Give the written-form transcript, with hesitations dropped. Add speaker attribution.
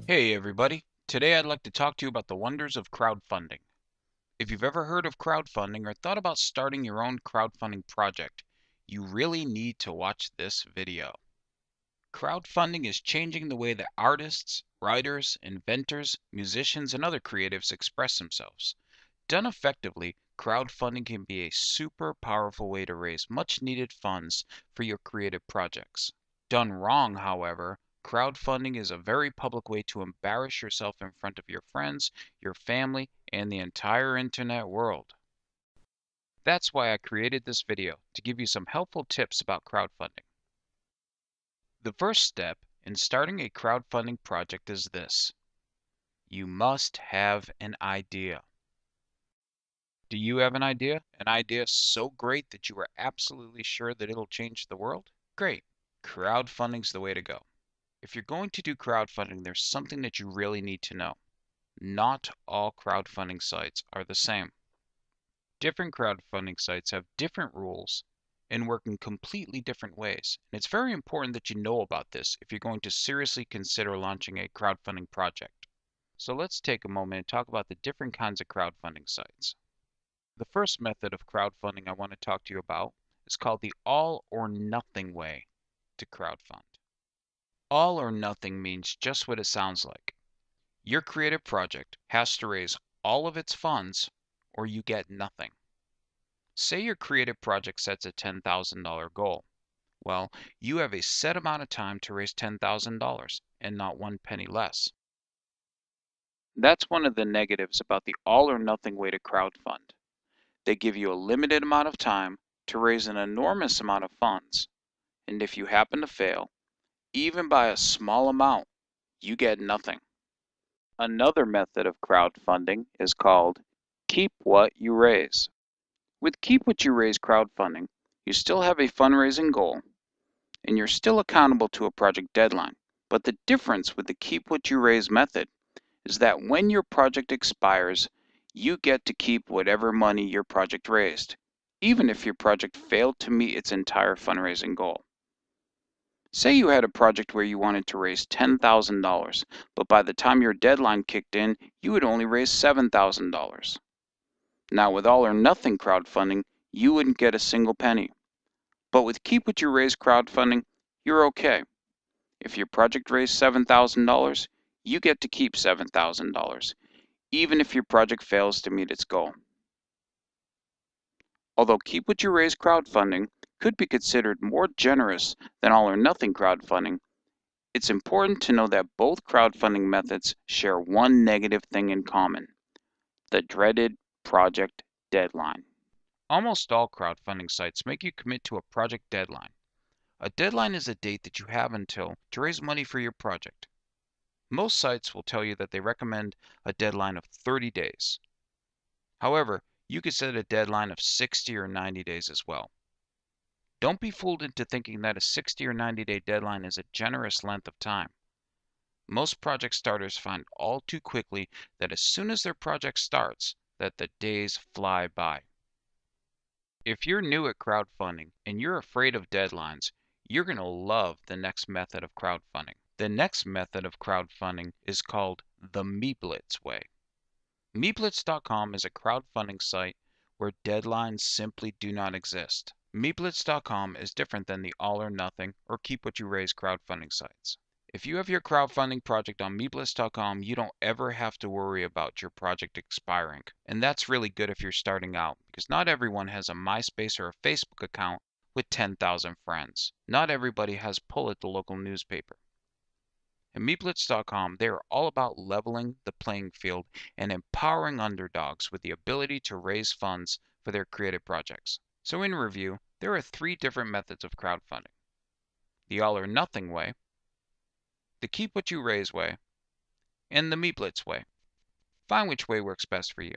Speaker 1: Hey everybody, today I'd like to talk to you about the wonders of crowdfunding. If you've ever heard of crowdfunding or thought about starting your own crowdfunding project, you really need to watch this video. Crowdfunding is changing the way that artists, writers, inventors, musicians, and other creatives express themselves. Done effectively, crowdfunding can be a super powerful way to raise much needed funds for your creative projects. Done wrong, however, crowdfunding is a very public way to embarrass yourself in front of your friends, your family, and the entire internet world. That's why I created this video, to give you some helpful tips about crowdfunding. The first step in starting a crowdfunding project is this: you must have an idea. Do you have an idea? An idea so great that you are absolutely sure that it'll change the world? Great. Crowdfunding's the way to go. If you're going to do crowdfunding, there's something that you really need to know. Not all crowdfunding sites are the same. Different crowdfunding sites have different rules and work in completely different ways. And it's very important that you know about this if you're going to seriously consider launching a crowdfunding project. So let's take a moment and talk about the different kinds of crowdfunding sites. The first method of crowdfunding I want to talk to you about is called the all or nothing way to crowdfund. All or nothing means just what it sounds like. Your creative project has to raise all of its funds or you get nothing. Say your creative project sets a $10,000 goal. Well, you have a set amount of time to raise $10,000 and not one penny less. That's one of the negatives about the all or nothing way to crowdfund. They give you a limited amount of time to raise an enormous amount of funds, and if you happen to fail, even by a small amount, you get nothing. Another method of crowdfunding is called Keep What You Raise. With Keep What You Raise crowdfunding, you still have a fundraising goal, and you're still accountable to a project deadline. But the difference with the Keep What You Raise method is that when your project expires, you get to keep whatever money your project raised, even if your project failed to meet its entire fundraising goal. Say you had a project where you wanted to raise $10,000, but by the time your deadline kicked in, you had only raised $7,000. Now, with all or nothing crowdfunding, you wouldn't get a single penny. But with Keep What You Raise crowdfunding, you're okay. If your project raised $7,000, you get to keep $7,000, even if your project fails to meet its goal. Although Keep What You Raise crowdfunding could be considered more generous than all or nothing crowdfunding, it's important to know that both crowdfunding methods share one negative thing in common: the dreaded project deadline. Almost all crowdfunding sites make you commit to a project deadline. A deadline is a date that you have until to raise money for your project. Most sites will tell you that they recommend a deadline of 30 days. However, you could set a deadline of 60 or 90 days as well. Don't be fooled into thinking that a 60 or 90-day deadline is a generous length of time. Most project starters find all too quickly that as soon as their project starts, that the days fly by. If you're new at crowdfunding and you're afraid of deadlines, you're going to love the next method of crowdfunding. The next method of crowdfunding is called the Meeblitz way. Meeblitz.com is a crowdfunding site where deadlines simply do not exist. Meeblitz.com is different than the all or nothing or Keep What You Raise crowdfunding sites. If you have your crowdfunding project on Meeblitz.com, you don't ever have to worry about your project expiring. And that's really good if you're starting out, because not everyone has a MySpace or a Facebook account with 10,000 friends. Not everybody has pull at the local newspaper. At Meeblitz.com, they are all about leveling the playing field and empowering underdogs with the ability to raise funds for their creative projects. So in review, there are 3 different methods of crowdfunding: the all or nothing way, the Keep What You Raise way, and the Meeblitz way. Find which way works best for you.